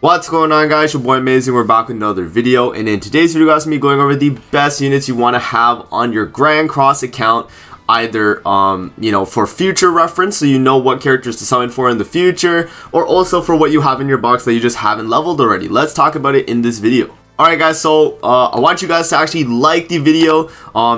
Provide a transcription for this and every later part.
What's going on, guys? Your boy Amazing. We're back with another video, and in today's video, guys, I'm gonna be going over the best units you want to have on your Grand Cross account, either for future reference, so you know what characters to summon for in the future, or also for what you have in your box that you just haven't leveled already. Let's talk about it in this video. Alright guys, so I want you guys to actually like the video,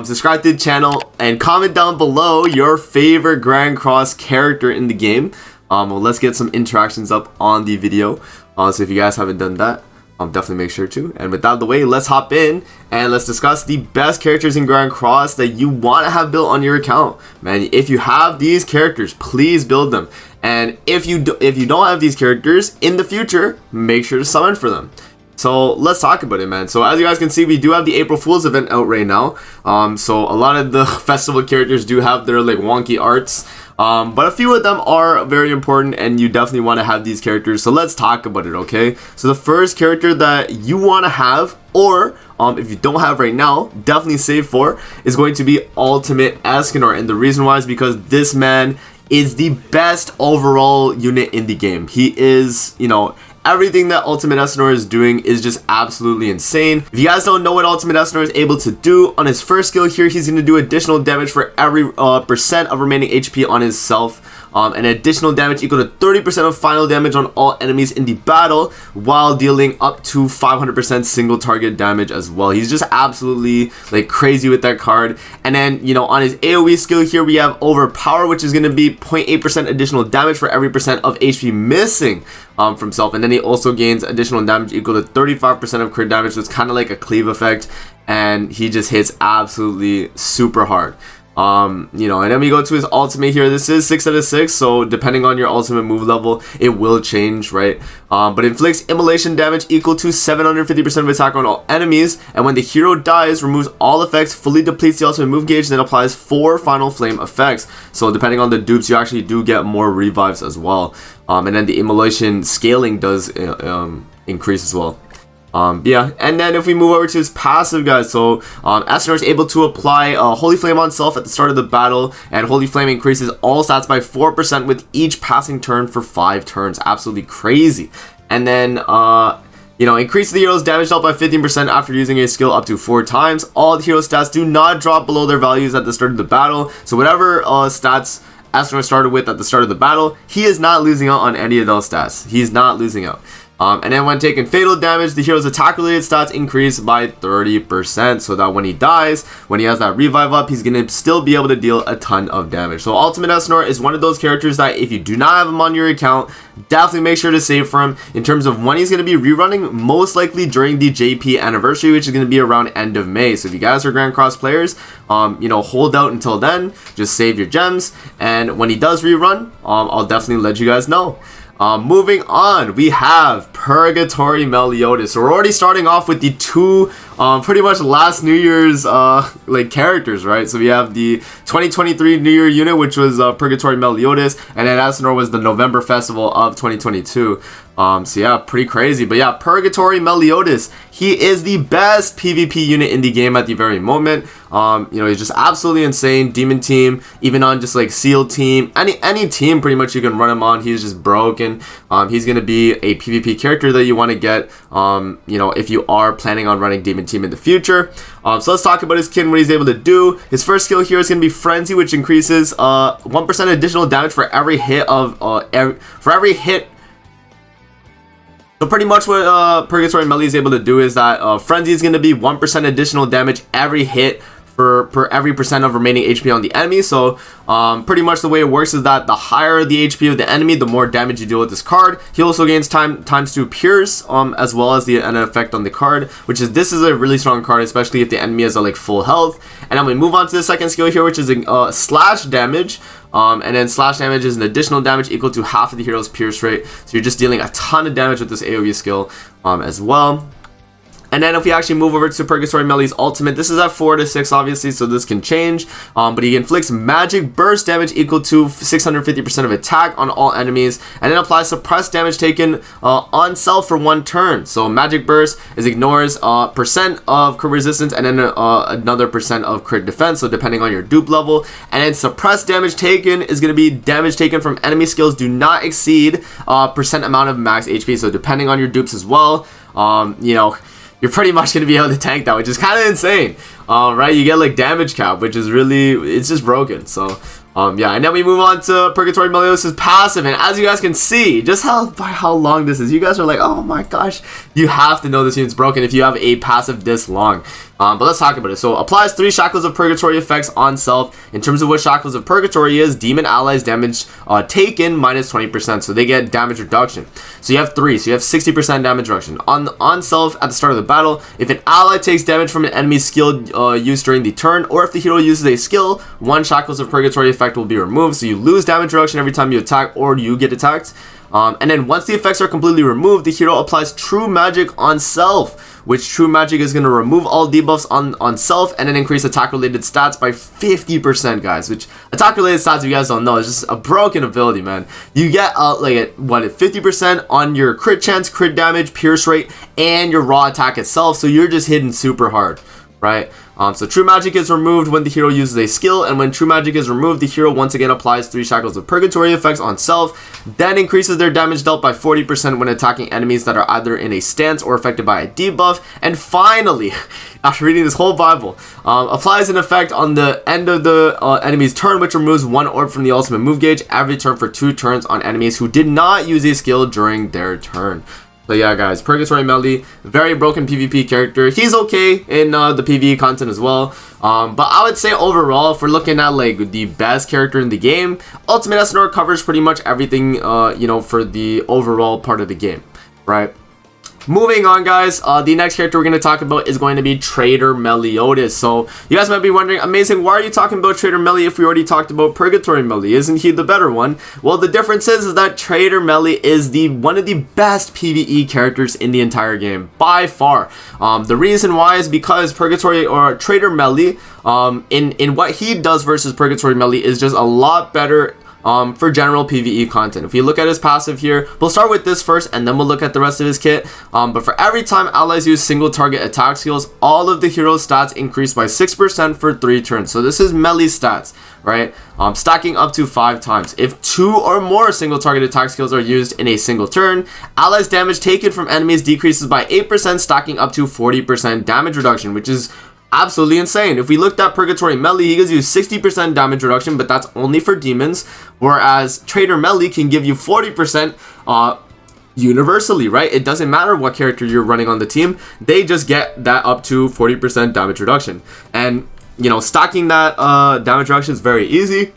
subscribe to the channel, and comment down below your favorite Grand Cross character in the game. Well, let's get some interactions up on the video. So if you guys haven't done that, definitely make sure to. And with that out of the way, let's hop in and let's discuss the best characters in Grand Cross that you want to have built on your account. Man, if you have these characters, please build them. And if you don't have these characters in the future, make sure to summon for them. So let's talk about it, man. So as you guys can see, we do have the April Fool's event out right now. So a lot of the festival characters do have their like wonky arts. But a few of them are very important, and you definitely want to have these characters. So let's talk about it, okay? So the first character that you want to have, or if you don't have right now, definitely save for, is going to be Ultimate Escanor. And the reason why is because this man is the best overall unit in the game. He is, everything that Ultimate Escanor is doing is just absolutely insane. If you guys don't know what Ultimate Escanor is able to do, on his first skill here, he's going to do additional damage for every percent of remaining HP on himself. And additional damage equal to 30% of final damage on all enemies in the battle, while dealing up to 500% single target damage as well. He's just absolutely like crazy with that card. And then, on his AoE skill here, we have Overpower, which is going to be 0.8% additional damage for every percent of HP missing from himself. And then he also gains additional damage equal to 35% of crit damage, so it's kind of like a cleave effect, and he just hits absolutely super hard. And then we go to his ultimate here. This is 6 out of 6, so depending on your ultimate move level, it will change, right? But inflicts immolation damage equal to 750% of attack on all enemies, and when the hero dies, removes all effects, fully depletes the ultimate move gauge, then applies 4 final flame effects. So depending on the dupes, you actually do get more revives as well. And then the immolation scaling does increase as well. Yeah, and then if we move over to his passive, guys, so Escanor is able to apply Holy Flame on self at the start of the battle, and Holy Flame increases all stats by 4% with each passing turn for 5 turns. Absolutely crazy. And then increase the hero's damage dealt by 15% after using a skill up to 4 times. All the hero stats do not drop below their values at the start of the battle, so whatever stats Escanor started with at the start of the battle, he is not losing out on any of those stats. He's not losing out. And then when taking fatal damage, the hero's attack related stats increase by 30%, so that when he dies, when he has that revive up, he's going to still be able to deal a ton of damage. So Ultimate Escanor is one of those characters that if you do not have him on your account, definitely make sure to save for him. In terms of when he's going to be rerunning, most likely during the JP anniversary, which is going to be around end of May. So if you guys are Grand Cross players, hold out until then, just save your gems, and when he does rerun, I'll definitely let you guys know. Moving on, we have Purgatory Melios. So we're already starting off with the two pretty much last New Year's characters, right? So we have the 2023 New Year unit, which was Purgatory Melios, and then Escanor was the November festival of 2022. So yeah, pretty crazy. But yeah, Purgatory Melios, he is the best PvP unit in the game at the very moment. He's just absolutely insane. Demon team, even on just like Seal team, any team pretty much you can run him on. He's just broken. He's gonna be a PvP character that you want to get, if you are planning on running Demon team in the future. So let's talk about his kit and what he's able to do. His first skill here is gonna be Frenzy, which increases 1% additional damage for every hit of every hit. So pretty much what Purgatory Melios is able to do is that Frenzy is going to be 1% additional damage every hit per every percent of remaining HP on the enemy. So pretty much the way it works is that the higher the HP of the enemy, the more damage you deal with this card. He also gains times 2 Pierce, as well as an effect on the card, this is a really strong card, especially if the enemy has full health. And then we move on to the second skill here, which is slash damage. And then slash damage is an additional damage equal to half of the hero's pierce rate. So you're just dealing a ton of damage with this AoE skill as well. And then if we actually move over to Purgatory Melios ultimate, this is at 4 to 6 obviously, so this can change. But he inflicts magic burst damage equal to 650% of attack on all enemies, and then applies suppressed damage taken on self for 1 turn. So magic burst is ignores percent of crit resistance and then another percent of crit defense, so depending on your dupe level. And then suppressed damage taken is going to be damage taken from enemy skills do not exceed percent amount of max HP, so depending on your dupes as well. You know, you're pretty much going to be able to tank that, which is kind of insane. Right, you get like damage cap, which is really, it's just broken. So yeah, and then we move on to Purgatory Melios' passive, and as you guys can see, just how long this is, you guys are like, oh my gosh, you have to know this unit's broken if you have a passive this long. But let's talk about it. So applies 3 Shackles of Purgatory effects on self. In terms of what Shackles of Purgatory is, demon allies damage taken minus 20%, so they get damage reduction. So you have 3, so you have 60% damage reduction on self at the start of the battle. If an ally takes damage from an enemy's skill used during the turn, or if the hero uses a skill, 1 Shackles of Purgatory effect will be removed, so you lose damage reduction every time you attack or you get attacked. And then once the effects are completely removed, the hero applies True Magic on self, which True Magic is going to remove all debuffs on self and then increase attack related stats by 50%, guys, which attack related stats, if you guys don't know, is just a broken ability, man. You get like 50% on your crit chance, crit damage, pierce rate, and your raw attack itself, so you're just hitting super hard, right? So True Magic is removed when the hero uses a skill, and when True Magic is removed, the hero once again applies 3 Shackles of Purgatory effects on self, then increases their damage dealt by 40% when attacking enemies that are either in a stance or affected by a debuff, and finally, after reading this whole Bible, applies an effect on the end of the enemy's turn, which removes 1 orb from the ultimate move gauge every turn for 2 turns on enemies who did not use a skill during their turn. So yeah, guys, Purgatory Melios, very broken PvP character. He's okay in the PvE content as well. But I would say overall, if we're looking at like the best character in the game, Ultimate Esnor covers pretty much everything, you know, for the overall part of the game, right? Moving on, guys, the next character we're going to talk about is going to be Trader Meliodas. So you guys might be wondering, amazing, why are you talking about Trader Meli if we already talked about Purgatory Meli? Isn't he the better one? Well, the difference is that Trader Meli is one of the best PvE characters in the entire game by far. The reason why is because Purgatory or Trader Meli, in what he does versus Purgatory Meli is just a lot better for general PvE content. If we look at his passive here, we'll start with this first and then we'll look at the rest of his kit. But for every time allies use single target attack skills, all of the hero's stats increase by 6% for 3 turns. So this is melee stats, right? Stacking up to 5 times. If 2 or more single target attack skills are used in a single turn, allies damage taken from enemies decreases by 8%, stacking up to 40% damage reduction, which is absolutely insane. If we looked at Purgatory Meli, he gives you 60% damage reduction, but that's only for demons, whereas Trader Meli can give you 40% universally, right? It doesn't matter what character you're running on the team, they just get that up to 40% damage reduction. And you know, stacking that damage reduction is very easy.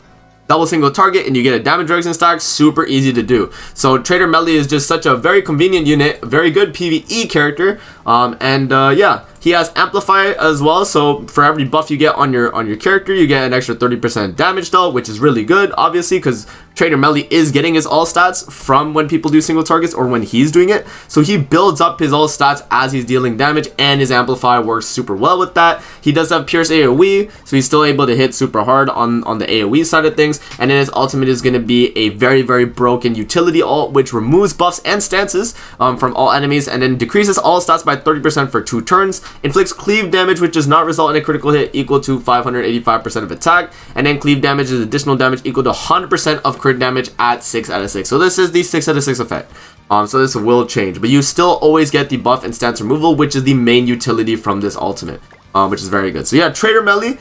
Double single target and you get a damage reduction stack, super easy to do. So Trader Meli is just such a very convenient unit, very good PvE character, yeah, he has Amplify as well, so for every buff you get on your character, you get an extra 30% damage dealt, which is really good, obviously, because Trader Meli is getting his all stats from when people do single targets or when he's doing it, so he builds up his all stats as he's dealing damage, and his Amplify works super well with that. He does have Pierce AoE, so he's still able to hit super hard on the AoE side of things, and then his ultimate is going to be a very, very broken utility ult, which removes buffs and stances from all enemies, and then decreases all stats by 30% for 2 turns, inflicts cleave damage, which does not result in a critical hit, equal to 585% of attack, and then cleave damage is additional damage equal to 100% of crit damage at 6 out of 6. So this is the 6 out of 6 effect. So this will change, but you still always get the buff and stance removal, which is the main utility from this ultimate, which is very good. So yeah, Trader Meli,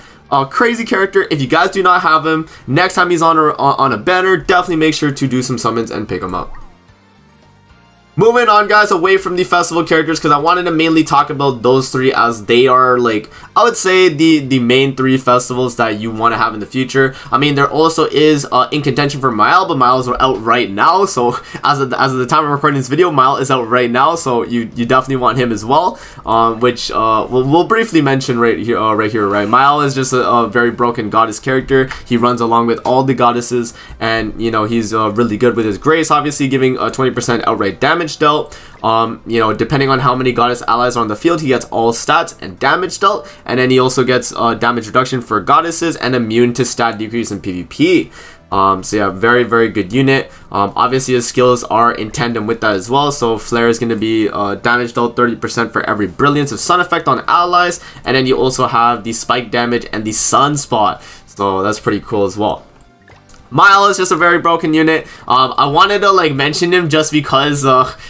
crazy character. If you guys do not have him, next time he's on a banner, definitely make sure to do some summons and pick him up. Moving on, guys, away from the festival characters, because I wanted to mainly talk about those 3 as they are, like, I would say the main 3 festivals that you want to have in the future. I mean, there also is in contention for Mile, but Miles are out right now, so as of the time I'm recording this video, Mile is out right now, so you definitely want him as well, which we'll briefly mention right here. Mile is just a very broken goddess character. He runs along with all the goddesses, and you know, he's really good with his grace, obviously giving 20% outright damage damage dealt. You know, depending on how many goddess allies are on the field, he gets all stats and damage dealt, and then he also gets damage reduction for goddesses and immune to stat decrease in PvP. So yeah, very, very good unit. Obviously his skills are in tandem with that as well. So Flare is going to be damage dealt 30% for every Brilliance of Sun effect on allies, and then you also have the spike damage and the Sunspot. So that's pretty cool as well. Mile is just a very broken unit. I wanted to like mention him just because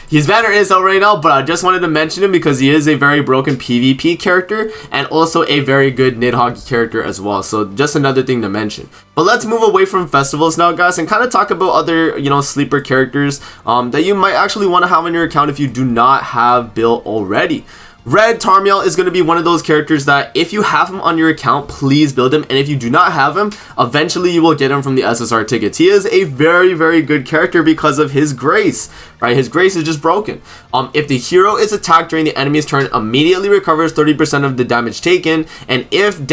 his banner is out right now, but I just wanted to mention him because he is a very broken PvP character and also a very good Nidhogg character as well. So just another thing to mention. But let's move away from festivals now, guys, and kind of talk about other, you know, sleeper characters that you might actually want to have on your account if you do not have built already. Red Charmeleon is going to be one of those characters that if you have him on your account, please build him. And if you do not have him, eventually you will get him from the SSR tickets. He is a very, very good character because of his grace, right? His grace is just broken. If the hero is attacked during the enemy's turn, immediately recovers 30% of the damage taken. And if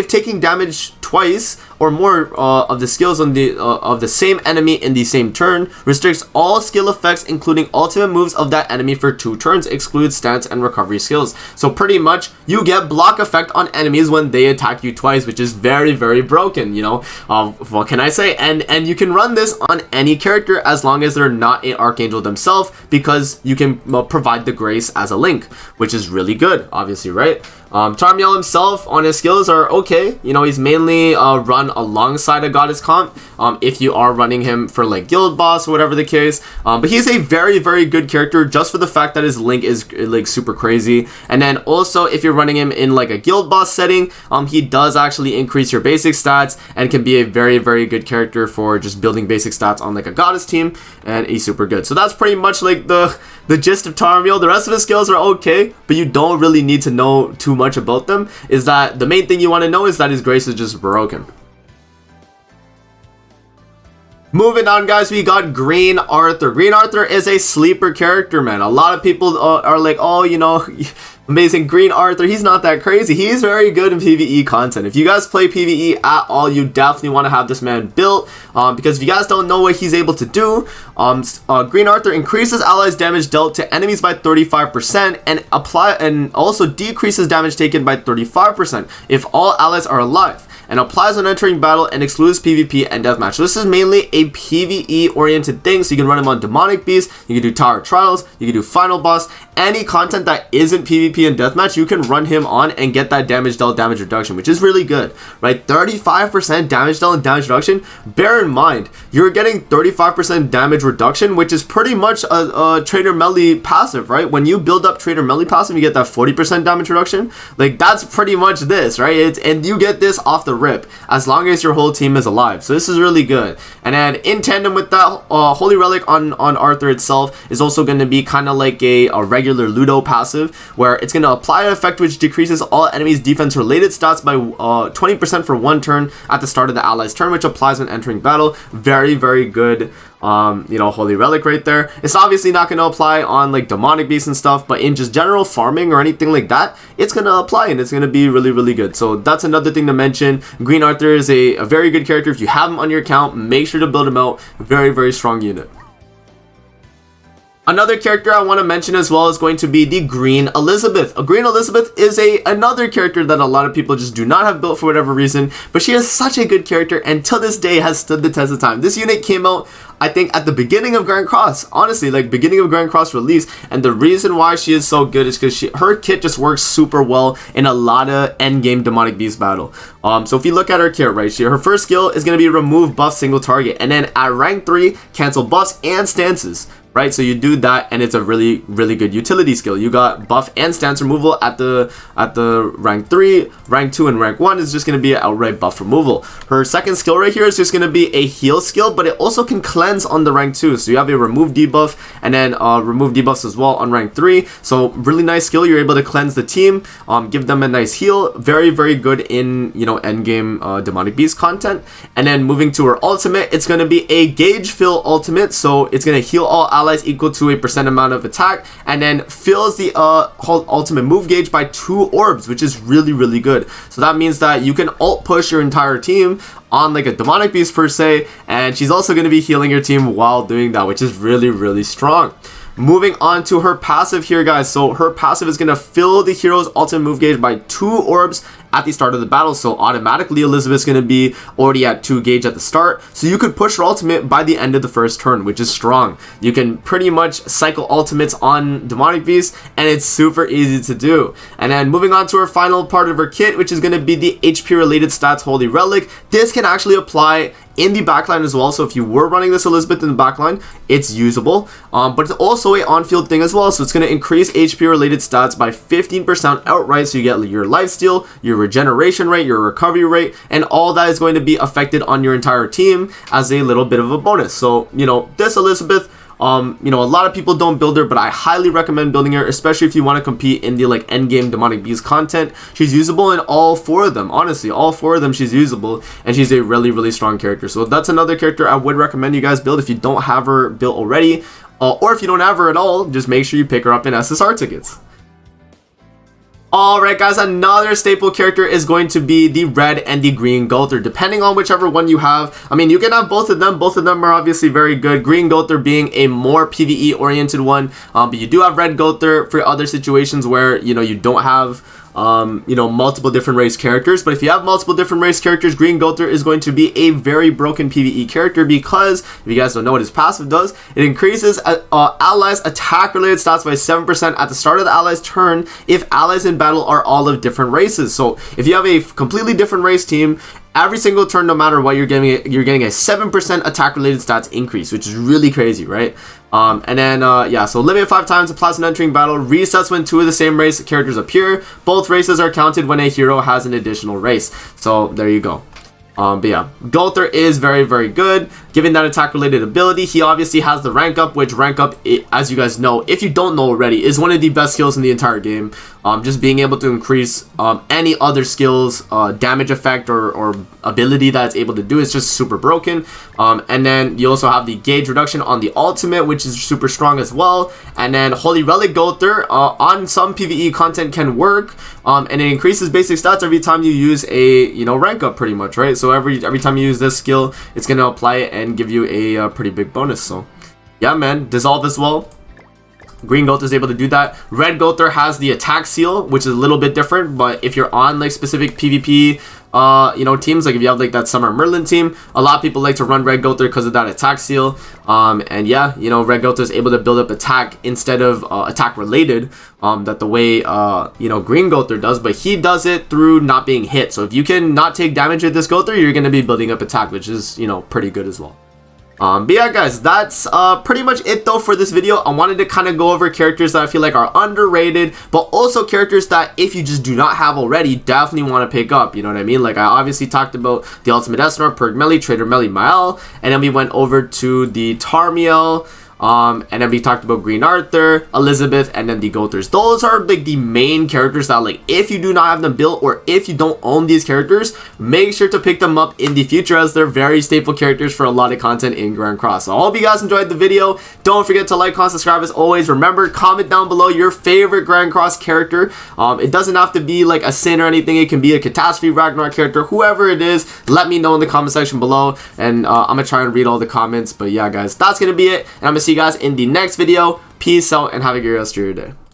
taking damage twice or more of the skills on the same enemy in the same turn, restricts all skill effects including ultimate moves of that enemy for 2 turns, excludes stance and recovery skills. So pretty much you get block effect on enemies when they attack you twice, which is very, very broken, you know. What can I say? And you can run this on any character as long as they're not an Archangel themselves, because you can provide the grace as a link, which is really good, obviously, right? Charmeleon himself on his skills are okay. You know, he's mainly run alongside a goddess comp if you are running him for like guild boss or whatever the case, but he's a very, very good character just for the fact that his link is like super crazy. And then also if you're running him in like a guild boss setting, he does actually increase your basic stats and can be a very, very good character for just building basic stats on like a goddess team, and he's super good. So that's pretty much like the gist of Charmeleon. The rest of his skills are okay, but you don't really need to know too much about them. Is that the main thing you want to know is that his grace is just broken. Moving on, guys, we got Green Arthur. Green Arthur is a sleeper character, man. A lot of people are like, oh, you know, amazing Green Arthur. He's not that crazy. He's very good in PvE content. If you guys play PvE at all, you definitely want to have this man built, because if you guys don't know what he's able to do, Green Arthur increases allies damage dealt to enemies by 35% and also decreases damage taken by 35% if all allies are alive, and applies when entering battle and excludes PvP and deathmatch. So this is mainly a PvE oriented thing, so you can run him on Demonic Beast, you can do Tower Trials, you can do Final Boss, any content that isn't PvP and deathmatch, you can run him on and get that damage dealt damage reduction, which is really good, right? 35% damage dealt and damage reduction. Bear in mind, you're getting 35% damage reduction, which is pretty much a Trader Melee passive, right? When you build up Trader Melee passive, you get that 40% damage reduction. Like, that's pretty much this, right? And you get this off the rip as long as your whole team is alive. So this is really good. And then in tandem with that, Holy Relic on Arthur itself is also going to be kind of like a regular Ludo passive, where it's going to apply an effect which decreases all enemies defense related stats by 20% for 1 turn at the start of the ally's turn, which applies when entering battle. Very, very good, you know, Holy Relic right there. It's obviously not going to apply on like Demonic Beasts and stuff, but in just general farming or anything like that, it's going to apply and it's going to be really, really good. So that's another thing to mention. Green Arthur is a very good character. If you have him on your account, make sure to build him out. Very, very strong unit. Another character I want to mention as well is going to be the Green Elizabeth. Green Elizabeth is another character that a lot of people just do not have built for whatever reason, but she is such a good character and till this day has stood the test of time. This unit came out, I think, at the beginning of Grand Cross, honestly, like beginning of Grand Cross release, and the reason why she is so good is because her kit just works super well in a lot of endgame Demonic Beast battle. So if you look at her kit, right, her first skill is going to be remove buff single target, and then at rank 3, cancel buffs and stances. Right, so you do that and it's a really, really good utility skill. You got buff and stance removal at the rank 3, rank 2, and rank 1 is just going to be an outright buff removal. Her second skill right here is just going to be a heal skill, but it also can cleanse on the rank 2. So you have a remove debuff and then remove debuffs as well on rank 3. So really nice skill. You're able to cleanse the team, give them a nice heal. Very, very good in, you know, endgame Demonic Beast content. And then moving to her ultimate, it's going to be a gauge fill ultimate. So it's going to heal all allies allies equal to a percent amount of attack, and then fills the ultimate move gauge by 2 orbs, which is really good. So that means that you can ult push your entire team on like a demonic beast per se, and she's also going to be healing your team while doing that, which is really strong. Moving on to her passive here, guys. So her passive is going to fill the hero's ultimate move gauge by 2 orbs at the start of the battle. So automatically Elizabeth's going to be already at 2 gauge at the start. So you could push her ultimate by the end of the first turn, which is strong. You can pretty much cycle ultimates on demonic beasts, and it's super easy to do. And then moving on to her final part of her kit, which is going to be the HP related stats Holy Relic. This can actually apply in the backline as well. So if you were running this Elizabeth in the backline, it's usable, but it's also a on-field thing as well. So it's going to increase HP related stats by 15% outright. So you get your lifesteal, your regeneration rate, your recovery rate, and all that is going to be affected on your entire team as a little bit of a bonus. So, you know, this Elizabeth, you know, a lot of people don't build her, but I highly recommend building her, especially if you want to compete in the like end game demonic beast content. She's usable in all 4 of them. Honestly, all 4 of them she's usable, and she's a really strong character. So that's another character I would recommend you guys build if you don't have her built already, or if you don't have her at all, just make sure you pick her up in SSR tickets. Alright guys, another staple character is going to be the red and the green Gowther, depending on whichever one you have. I mean, you can have both of them. Both of them are obviously very good. Green Gowther being a more PvE oriented one, but you do have red Gowther for other situations where, you know, you don't have you know, multiple different race characters. But if you have multiple different race characters, Green Gowther is going to be a very broken PvE character, because if you guys don't know what his passive does, it increases allies attack related stats by 7% at the start of the allies turn if allies in battle are all of different races. So if you have a completely different race team, every single turn, no matter what, you're getting a 7% attack related stats increase, which is really crazy, right? And then yeah, so limit 5 times applies when entering battle, resets when 2 of the same race characters appear. Both races are counted when a hero has an additional race. So there you go. But yeah, Gowther is very good, given that attack related ability. He obviously has the rank up, which rank up, as you guys know, if you don't know already, is one of the best skills in the entire game. Just being able to increase any other skills damage effect or ability that it's able to do is just super broken. And then you also have the gauge reduction on the ultimate, which is super strong as well. And then Holy Relic Gowther on some PvE content can work, and it increases basic stats every time you use a, you know, rank up pretty much, right? So every time you use this skill, it's going to apply it and give you a pretty big bonus. So yeah, man, dissolve as well. Green Gowther is able to do that. Red Gowther has the attack seal, which is a little bit different, but if you're on like specific PvP you know, teams, like if you have like that Summer Merlin team, a lot of people like to run Red Gowther because of that attack seal. And yeah, you know, Red Gowther is able to build up attack instead of attack related, that the way you know, Green Gowther does, but he does it through not being hit. So if you can not take damage with this Gowther, you're going to be building up attack, which is, you know, pretty good as well. But yeah, guys, that's pretty much it though for this video. I wanted to kind of go over characters that I feel like are underrated, but also characters that if you just do not have already, definitely want to pick up. You know what I mean? Like I obviously talked about the Ultimate Esnor, Purg Meli, Trader Meli, Mael, and then we went over to the Charmeleon. And then we talked about Green Arthur, Elizabeth, and then the Gowthers. Those are like the main characters that, like, if you do not have them built or if you don't own these characters, make sure to pick them up in the future, as they're very staple characters for a lot of content in Grand Cross. So I hope you guys enjoyed the video. Don't forget to like, comment, subscribe as always. Remember, comment down below your favorite Grand Cross character. It doesn't have to be like a Sin or anything. It can be a Catastrophe, Ragnarok character, whoever it is. Let me know in the comment section below, and I'm gonna try and read all the comments. But yeah, guys, that's gonna be it, and I'm gonna see you guys in the next video. Peace out and have a great rest of your day.